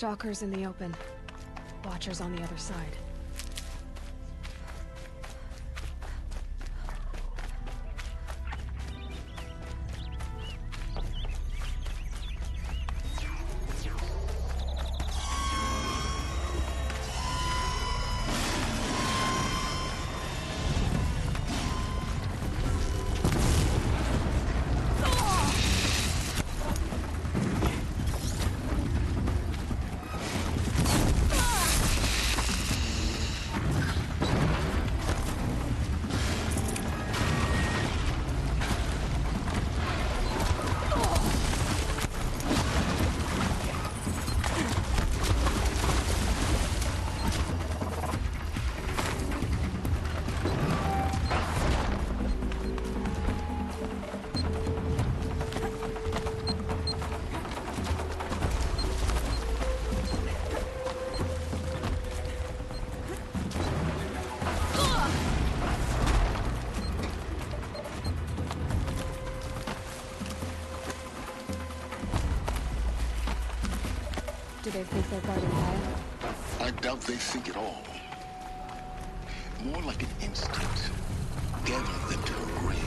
Stalkers in the open. Watchers on the other side. Do they think they're guarding Gaia? I doubt they think at all. More like an instinct, gathering them to her grave.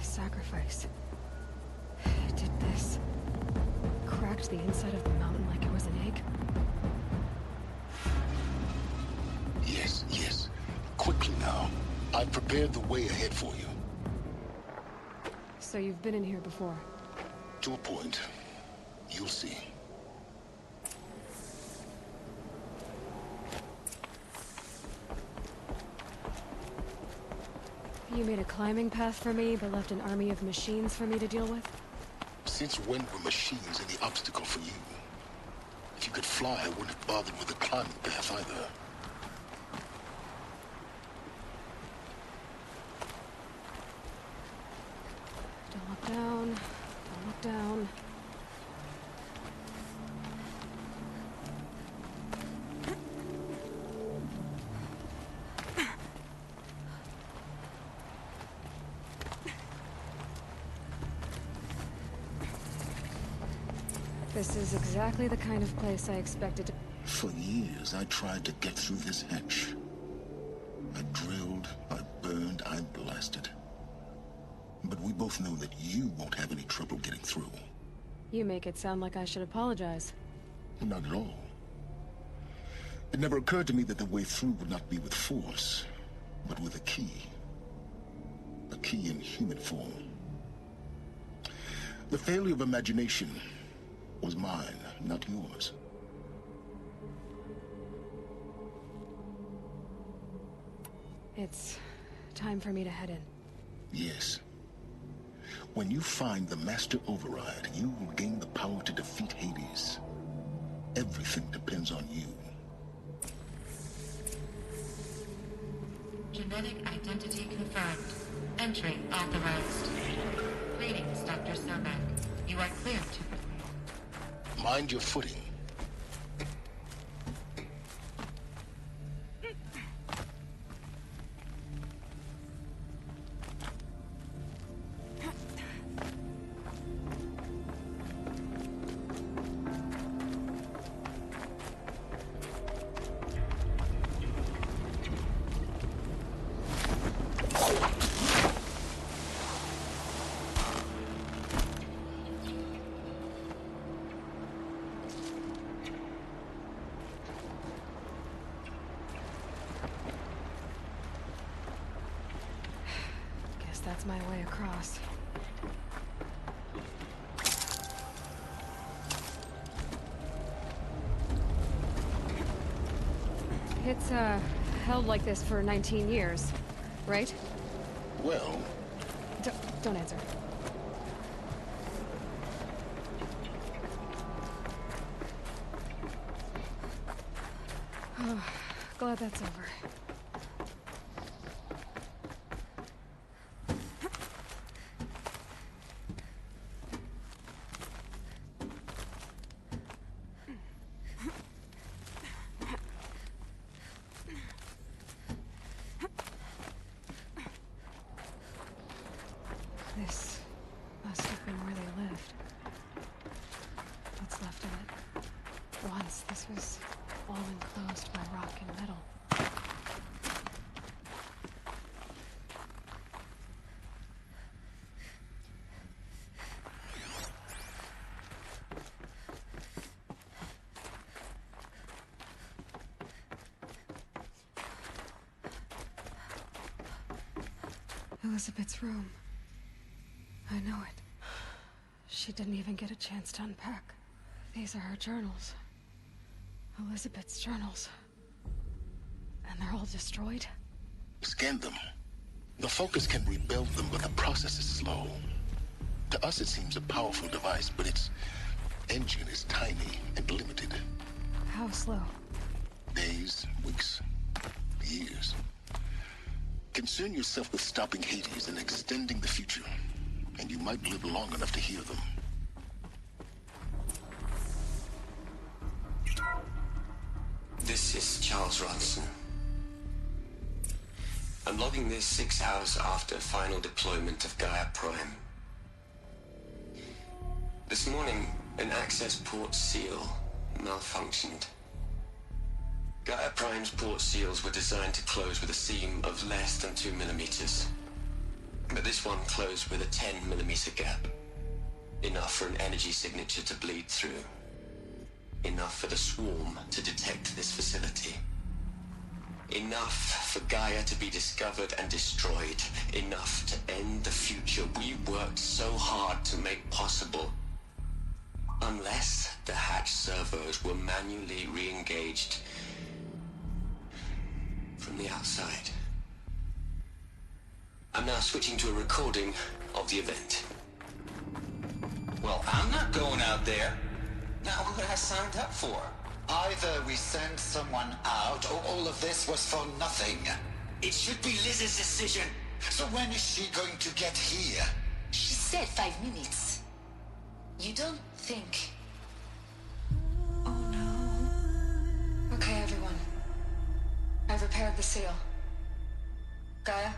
Sacrifice. It did this. Cracked the inside of the mountain like it was an egg. Yes, yes. Quickly now. I've prepared the way ahead for you. So you've been in here before? To a point. You'll see. You made a climbing path for me, but left an army of machines for me to deal with? Since when were machines any obstacle for you? If you could fly, I wouldn't have bothered with the climbing path either. Don't look down. Don't look down. This is exactly the kind of place I expected to... For years, I tried to get through this hatch. I drilled, I burned, I blasted. But we both know that you won't have any trouble getting through. You make it sound like I should apologize. Not at all. It never occurred to me that the way through would not be with force, but with a key. A key in human form. The failure of imagination was mine, not yours. It's time for me to head in. Yes. When you find the Master Override, you will gain the power to defeat Hades. Everything depends on you. Genetic identity confirmed. Entry authorized. Greetings, Dr. Somak. You are clear to proceed. Mind your footing. my way across. It's, held like this for 19 years, right? Well, Don't answer. Oh, glad that's over. This must have been where they lived. What's left of it? Once this was all enclosed by rock and metal. Elizabeth's room. I know it. She didn't even get a chance to unpack. These are her journals. Elizabeth's journals. And they're all destroyed? scan them. The Focus can rebuild them, but the process is slow. To us, it seems a powerful device, but its engine is tiny and limited. How slow? Days, weeks, years. Concern yourself with stopping Hades and extending the future, and you might live long enough to hear them. This is Charles Ronson. I'm logging this 6 hours after final deployment of Gaia Prime. This morning, an access port seal malfunctioned. Gaia Prime's port seals were designed to close with a seam of less than 2 millimeters. But this one closed with a 10 millimeter gap. Enough for an energy signature to bleed through. Enough for the swarm to detect this facility. Enough for Gaia to be discovered and destroyed. Enough to end the future we worked so hard to make possible. Unless the hatch servos were manually re-engaged from the outside. I'm now switching to a recording of the event. Well, I'm not going out there. Now, what I signed up for? Either we send someone out, or all of this was for nothing. It should be Liz's decision. So when is she going to get here? She said 5 minutes. You don't think... Oh no. Okay, everyone. I've repaired the seal. Gaia?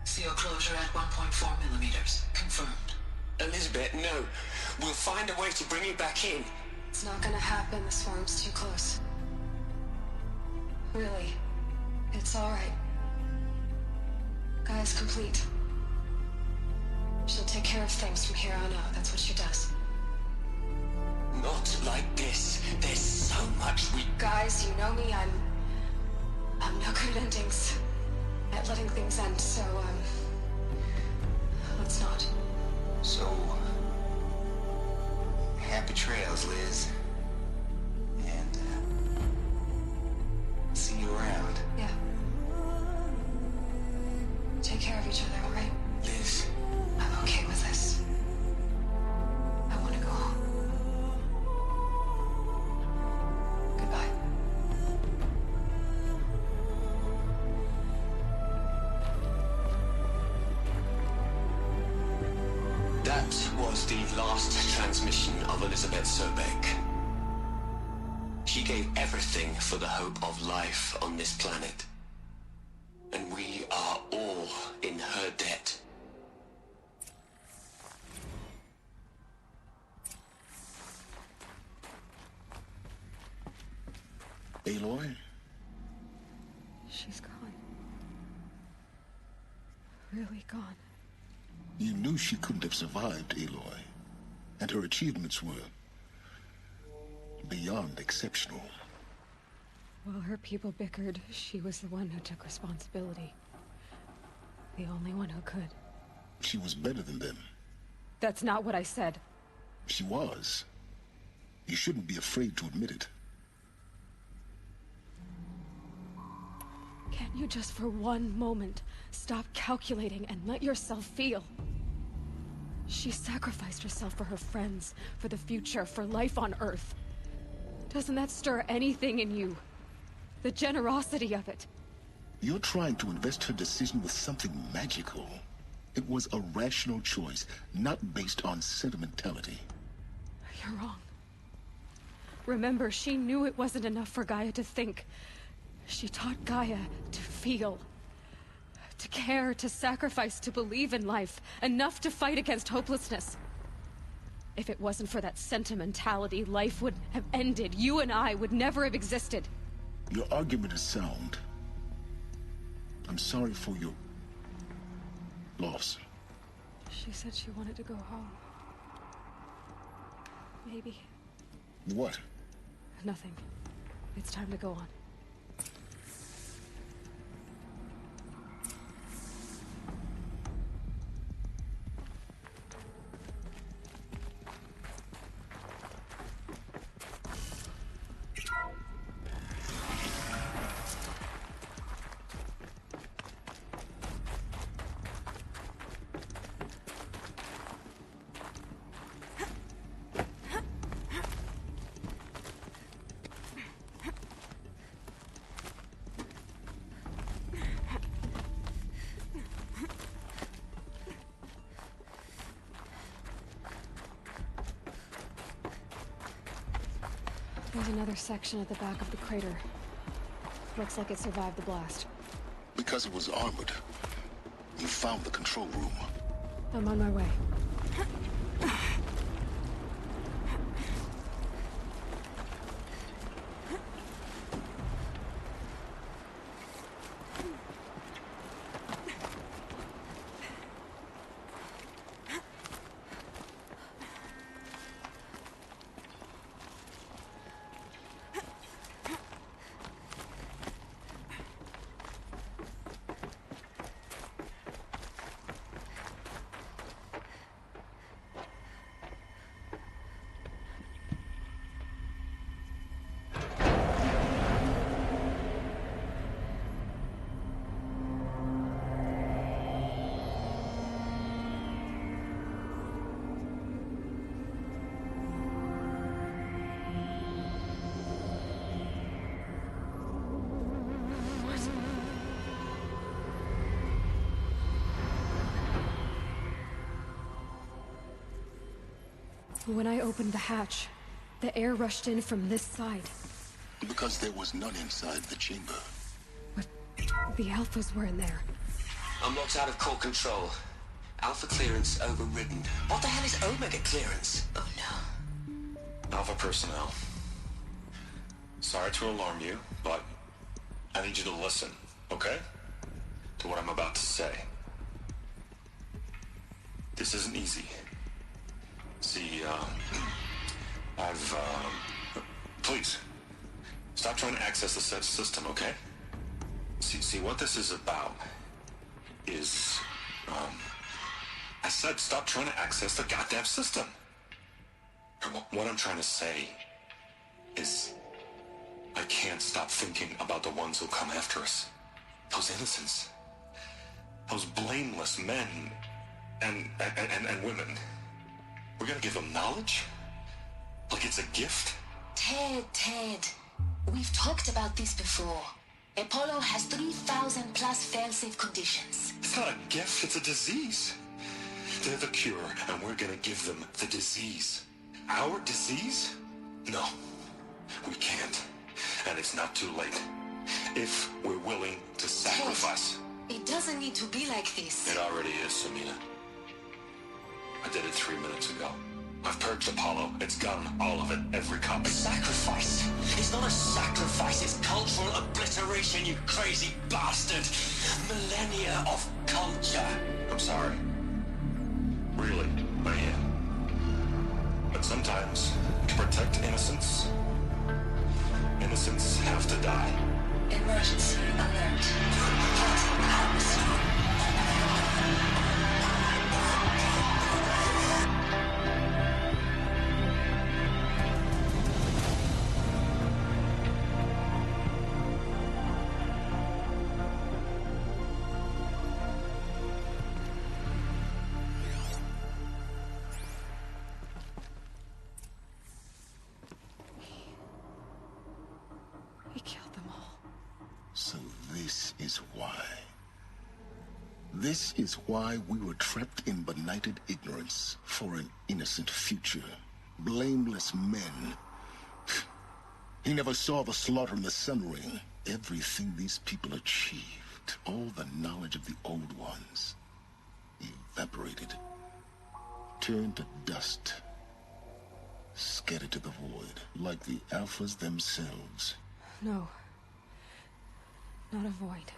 Seal closure at 1.4 millimeters. Confirmed. Elizabeth, no. We'll find a way to bring you back in. It's not gonna happen. The swarm's too close. Really. It's alright. Gaia's complete. She'll take care of things from here on out. That's what she does. Not like this. There's so much we... Guys, you know me. I'm no good at endings. At letting things end, so, let's not. So... happy trails, Liz. And, see you around. Yeah. Take care of each other, alright? Liz, I'm okay with this. I want to go home. Goodbye. that was the last transmission of Elizabeth Sobek. She gave everything for the hope of life on this planet. And we are all in her debt. Aloy? She's gone. Really gone. You knew she couldn't have survived, Aloy. And her achievements were beyond exceptional. While her people bickered, she was the one who took responsibility. The only one who could. She was better than them. That's not what I said. She was. You shouldn't be afraid to admit it. Can't you just for one moment stop calculating and let yourself feel? She sacrificed herself for her friends, for the future, for life on Earth. Doesn't that stir anything in you? The generosity of it. You're trying to invest her decision with something magical. It was a rational choice, not based on sentimentality. You're wrong. Remember, she knew it wasn't enough for Gaia to think. She taught Gaia to feel. To care, to sacrifice, to believe in life. Enough to fight against hopelessness. If it wasn't for that sentimentality, life would have ended. You and I would never have existed. Your argument is sound. I'm sorry for your loss. She said she wanted to go home. Maybe. What? Nothing. It's time to go on. There's another section at the back of the crater. Looks like it survived the blast. Because it was armored. You found the control room. I'm on my way. When I opened the hatch, the air rushed in from this side. Because there was none inside the chamber. But the Alphas were in there. I'm locked out of core control. Alpha clearance overridden. What the hell is Omega clearance? Oh no. Alpha personnel. Sorry to alarm you, but I need you to listen, okay? To what I'm about to say. This isn't easy. See, please, stop trying to access the system, okay? See, what this is about is, I said stop trying to access the goddamn system. What I'm trying to say is, I can't stop thinking about the ones who come after us. Those innocents. Those blameless men and women. We're gonna give them knowledge? Like it's a gift? Ted. We've talked about this before. Apollo has 3,000 plus fail-safe conditions. It's not a gift, it's a disease. They're the cure, and we're gonna give them the disease. Our disease? No, we can't. And it's not too late. If we're willing to sacrifice. Ted, it doesn't need to be like this. It already is, Samina. I did it 3 minutes ago. I've purged Apollo. It's gone, all of it, every copy. Sacrifice? It's not a sacrifice, it's cultural obliteration, you crazy bastard! Millennia of culture! I'm sorry. Really, I am. But sometimes, to protect innocence, innocents have to die. Emergency alert. Party house. He killed them all. So this is why. This is why we were trapped in benighted ignorance for an innocent future. Blameless men. He never saw the slaughter in the Sun Ring. Everything these people achieved, all the knowledge of the old ones, evaporated, turned to dust, scattered to the void, like the Alphas themselves. No. Not a void.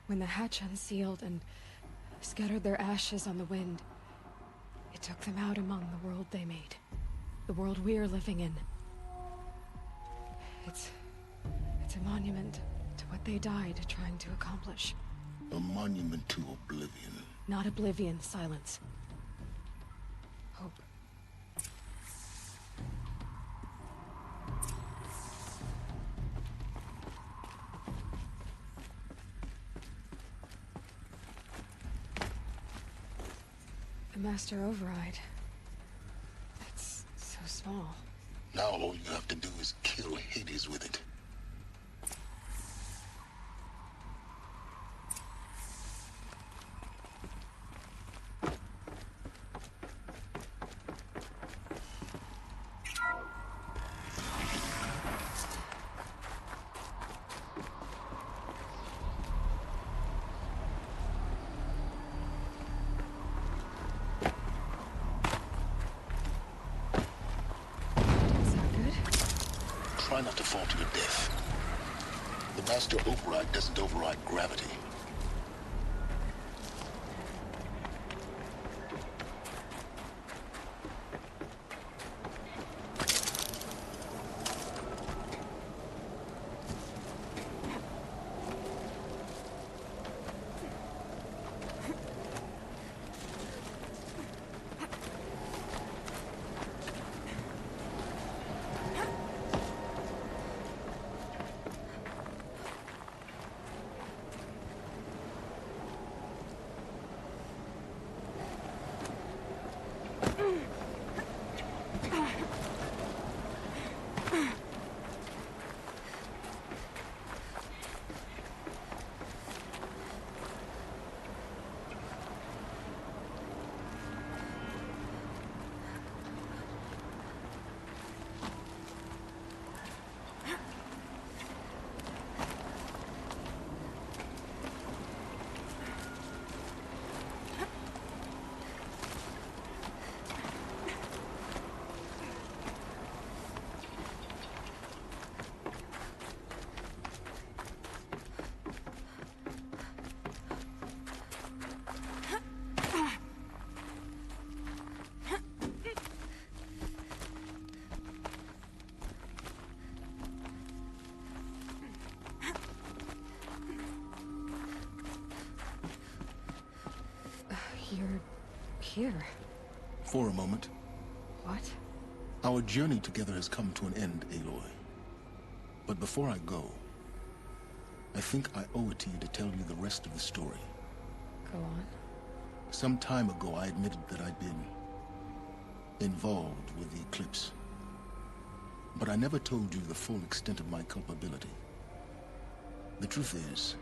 When the hatch unsealed and scattered their ashes on the wind, it took them out among the world they made. The world we're living in. It's a monument to what they died trying to accomplish. A monument to oblivion. Not oblivion, Silence. Hope. The Master Override. It's so small. Now all you have to do is kill Hades with it. Try not to fall to your death. The Master Override doesn't override gravity. You're here. For a moment. What? Our journey together has come to an end, Aloy. But before I go, I think I owe it to you to tell you the rest of the story. Go on. Some time ago, I admitted that I'd been involved with the eclipse. But I never told you the full extent of my culpability. The truth is,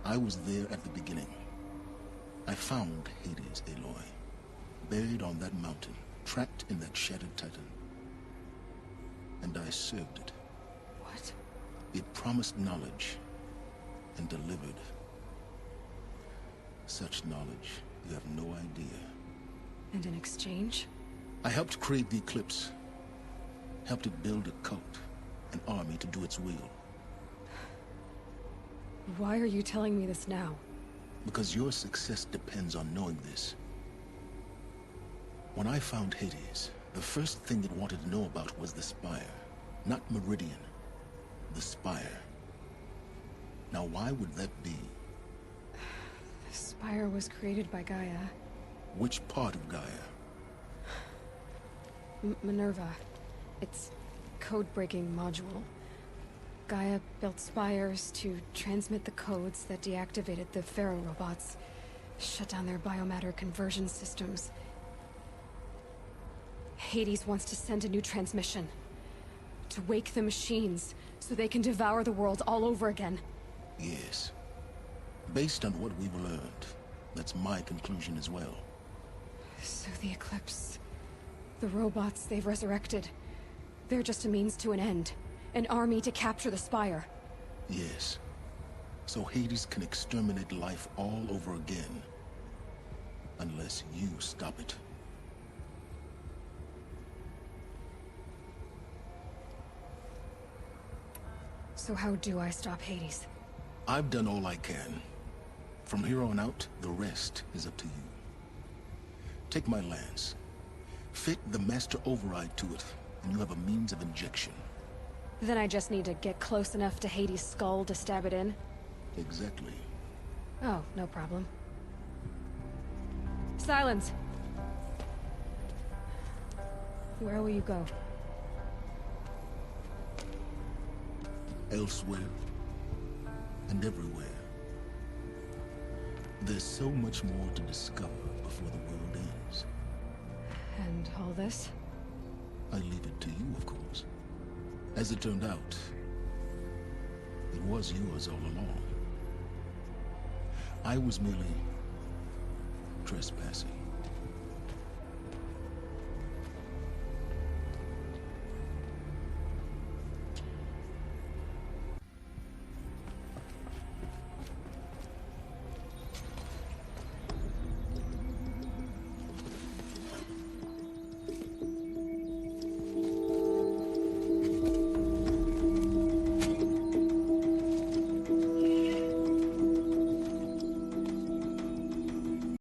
I was there at the beginning. I found Hades, Aloy, buried on that mountain, trapped in that shattered titan. And I served it. What? It promised knowledge and delivered. Such knowledge, you have no idea. And in exchange? I helped create the eclipse. Helped it build a cult, an army to do its will. Why are you telling me this now? Because your success depends on knowing this. When I found Hades, the first thing it wanted to know about was the Spire. Not Meridian. The Spire. Now why would that be? The Spire was created by Gaia. Which part of Gaia? Minerva. It's code-breaking module. Gaia built spires to transmit the codes that deactivated the Pharaoh robots, shut down their biomatter conversion systems. Hades wants to send a new transmission. To wake the machines, so they can devour the world all over again. Yes. Based on what we've learned, that's my conclusion as well. So the Eclipse... the robots they've resurrected... they're just a means to an end. An army to capture the Spire. Yes. So Hades can exterminate life all over again. Unless you stop it. So how do I stop Hades? I've done all I can. From here on out, the rest is up to you. Take my lance. Fit the master override to it, and you have a means of injection. Then I just need to get close enough to Hades' skull to stab it in? Exactly. Oh, no problem. Silence! Where will you go? Elsewhere. And everywhere. There's so much more to discover before the world ends. And all this? I leave it to you, of course. As it turned out, it was yours all along. I was merely trespassing.